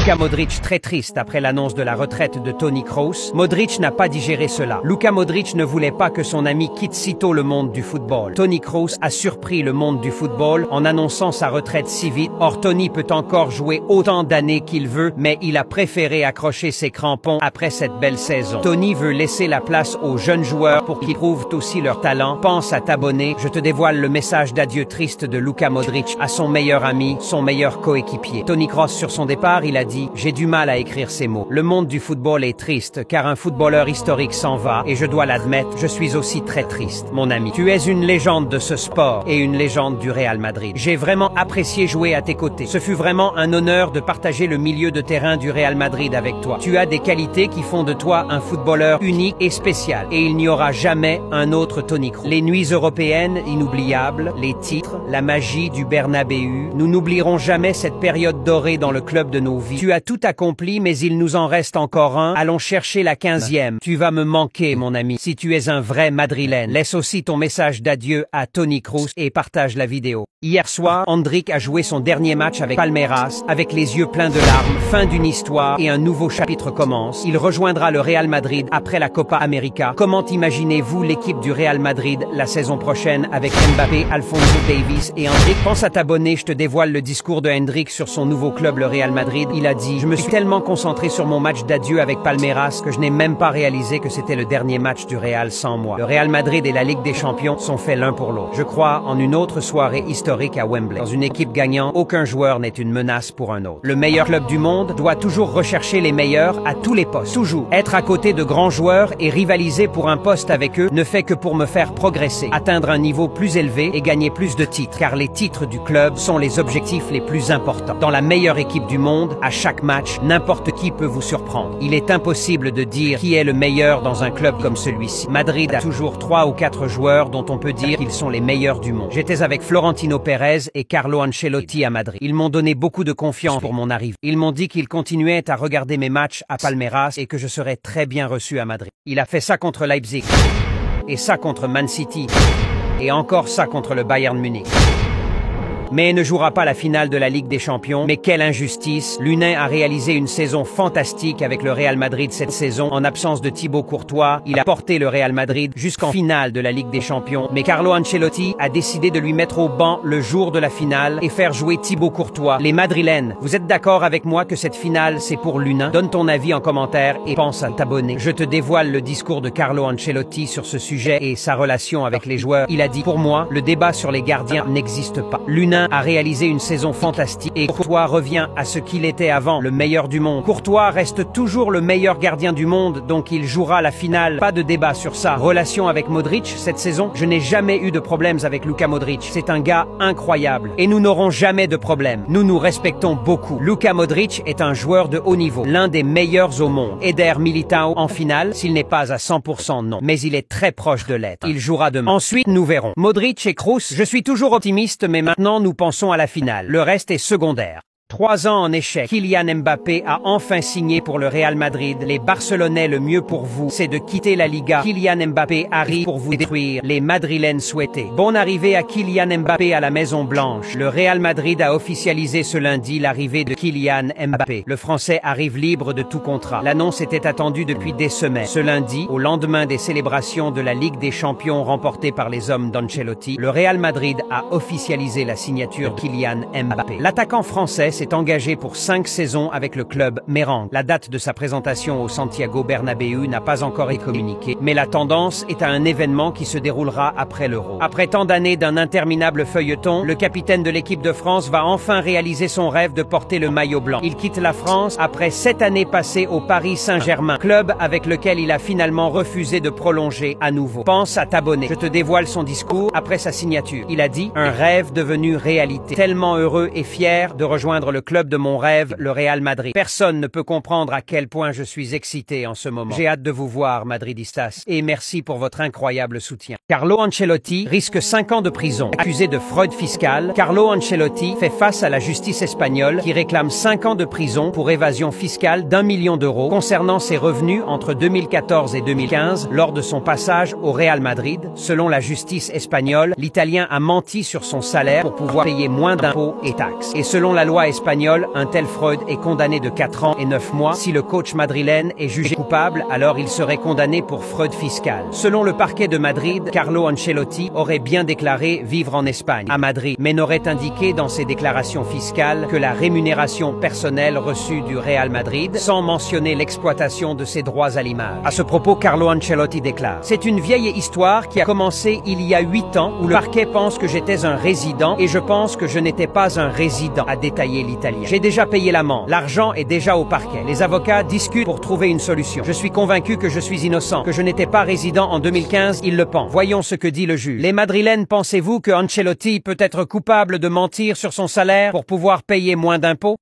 Luka Modric très triste après l'annonce de la retraite de Toni Kroos. Modric n'a pas digéré cela. Luka Modric ne voulait pas que son ami quitte sitôt le monde du football. Toni Kroos a surpris le monde du football en annonçant sa retraite si vite. Or, Toni peut encore jouer autant d'années qu'il veut, mais il a préféré accrocher ses crampons après cette belle saison. Toni veut laisser la place aux jeunes joueurs pour qu'ils prouvent aussi leur talent. Pense à t'abonner. Je te dévoile le message d'adieu triste de Luka Modric à son meilleur ami, son meilleur coéquipier. Toni Kroos sur son départ, il a dit « J'ai du mal à écrire ces mots. Le monde du football est triste car un footballeur historique s'en va et je dois l'admettre, je suis aussi très triste, mon ami. Tu es une légende de ce sport et une légende du Real Madrid. J'ai vraiment apprécié jouer à tes côtés. Ce fut vraiment un honneur de partager le milieu de terrain du Real Madrid avec toi. Tu as des qualités qui font de toi un footballeur unique et spécial et il n'y aura jamais un autre Toni Kroos. Les nuits européennes inoubliables, les titres, la magie du Bernabéu, nous n'oublierons jamais cette période dorée dans le club de nos vies. Tu as tout accompli, mais il nous en reste encore un. Allons chercher la 15e. Tu vas me manquer, mon ami, si tu es un vrai Madrilène. Laisse aussi ton message d'adieu à Toni Kroos et partage la vidéo. Hier soir, Endrick a joué son dernier match avec Palmeiras, avec les yeux pleins de larmes. Fin d'une histoire et un nouveau chapitre commence. Il rejoindra le Real Madrid après la Copa América. Comment imaginez-vous l'équipe du Real Madrid la saison prochaine avec Mbappé, Alphonso Davies et Endrick? Pense à t'abonner, je te dévoile le discours de Endrick sur son nouveau club, le Real Madrid. Il a dit « Je me suis tellement concentré sur mon match d'adieu avec Palmeiras que je n'ai même pas réalisé que c'était le dernier match du Real sans moi. Le Real Madrid et la Ligue des Champions sont faits l'un pour l'autre. Je crois en une autre soirée historique à Wembley. Dans une équipe gagnante, aucun joueur n'est une menace pour un autre. Le meilleur club du monde doit toujours rechercher les meilleurs à tous les postes. Toujours. Être à côté de grands joueurs et rivaliser pour un poste avec eux ne fait que pour me faire progresser, atteindre un niveau plus élevé et gagner plus de titres. Car les titres du club sont les objectifs les plus importants. Dans la meilleure équipe du monde, à chaque match, n'importe qui peut vous surprendre. Il est impossible de dire qui est le meilleur dans un club comme celui-ci. Madrid a toujours 3 ou 4 joueurs dont on peut dire qu'ils sont les meilleurs du monde. J'étais avec Florentino Pérez et Carlo Ancelotti à Madrid. Ils m'ont donné beaucoup de confiance pour mon arrivée. Ils m'ont dit qu'ils continuaient à regarder mes matchs à Palmeiras et que je serais très bien reçu à Madrid. Il a fait ça contre Leipzig, et ça contre Man City, et encore ça contre le Bayern Munich. Mais ne jouera pas la finale de la Ligue des Champions. Mais quelle injustice! Lunin a réalisé une saison fantastique avec le Real Madrid cette saison. En absence de Thibaut Courtois, il a porté le Real Madrid jusqu'en finale de la Ligue des Champions. Mais Carlo Ancelotti a décidé de lui mettre au banc le jour de la finale et faire jouer Thibaut Courtois. Les Madrilènes, vous êtes d'accord avec moi que cette finale, c'est pour Lunin? Donne ton avis en commentaire et pense à t'abonner. Je te dévoile le discours de Carlo Ancelotti sur ce sujet et sa relation avec les joueurs. Il a dit « Pour moi, le débat sur les gardiens n'existe pas. Lunin a réalisé une saison fantastique et Courtois revient à ce qu'il était avant, le meilleur du monde. Courtois reste toujours le meilleur gardien du monde, donc il jouera la finale. Pas de débat sur ça. Relation avec Modric cette saison, je n'ai jamais eu de problèmes avec Luka Modric. C'est un gars incroyable et nous n'aurons jamais de problème. Nous nous respectons beaucoup. Luka Modric est un joueur de haut niveau, l'un des meilleurs au monde. Eder Militao en finale, s'il n'est pas à 100% non, mais il est très proche de l'être. Il jouera demain. Ensuite, nous verrons. Modric et Kroos, je suis toujours optimiste, mais maintenant nous pensons à la finale. Le reste est secondaire. 3 ans en échec. Kylian Mbappé a enfin signé pour le Real Madrid. Les Barcelonais, le mieux pour vous, c'est de quitter la Liga. Kylian Mbappé arrive pour vous détruire. Les Madrilènes souhaitaient. Bonne arrivée à Kylian Mbappé à la Maison Blanche. Le Real Madrid a officialisé ce lundi l'arrivée de Kylian Mbappé. Le Français arrive libre de tout contrat. L'annonce était attendue depuis des semaines. Ce lundi, au lendemain des célébrations de la Ligue des Champions remportée par les hommes d'Ancelotti, le Real Madrid a officialisé la signature de Kylian Mbappé. L'attaquant français s'est engagé pour 5 saisons avec le club Merengue. La date de sa présentation au Santiago Bernabéu n'a pas encore été communiquée, mais la tendance est à un événement qui se déroulera après l'Euro. Après tant d'années d'un interminable feuilleton, le capitaine de l'équipe de France va enfin réaliser son rêve de porter le maillot blanc. Il quitte la France après 7 années passées au Paris Saint-Germain, club avec lequel il a finalement refusé de prolonger à nouveau. Pense à t'abonner. Je te dévoile son discours après sa signature. Il a dit « Un rêve devenu réalité. Tellement heureux et fier de rejoindre le club de mon rêve, le Real Madrid. Personne ne peut comprendre à quel point je suis excité en ce moment. J'ai hâte de vous voir, Madridistas, et merci pour votre incroyable soutien. » Carlo Ancelotti risque 5 ans de prison. Accusé de fraude fiscale, Carlo Ancelotti fait face à la justice espagnole qui réclame 5 ans de prison pour évasion fiscale d'1 million d'euros concernant ses revenus entre 2014 et 2015 lors de son passage au Real Madrid. Selon la justice espagnole, l'Italien a menti sur son salaire pour pouvoir payer moins d'impôts et taxes. Et selon la loi espagnol, un tel Freud est condamné de 4 ans et 9 mois. Si le coach madrilène est jugé coupable, alors il serait condamné pour fraude fiscale. Selon le parquet de Madrid, Carlo Ancelotti aurait bien déclaré vivre en Espagne, à Madrid, mais n'aurait indiqué dans ses déclarations fiscales que la rémunération personnelle reçue du Real Madrid, sans mentionner l'exploitation de ses droits à l'image. À ce propos, Carlo Ancelotti déclare: c'est une vieille histoire qui a commencé il y a 8 ans, où le parquet pense que j'étais un résident et je pense que je n'étais pas un résident, a détaillé l'Italien. J'ai déjà payé l'amende. L'argent est déjà au parquet. Les avocats discutent pour trouver une solution. Je suis convaincu que je suis innocent, que je n'étais pas résident en 2015, il le pense. Voyons ce que dit le juge. Les Madrilènes, pensez-vous que Ancelotti peut être coupable de mentir sur son salaire pour pouvoir payer moins d'impôts?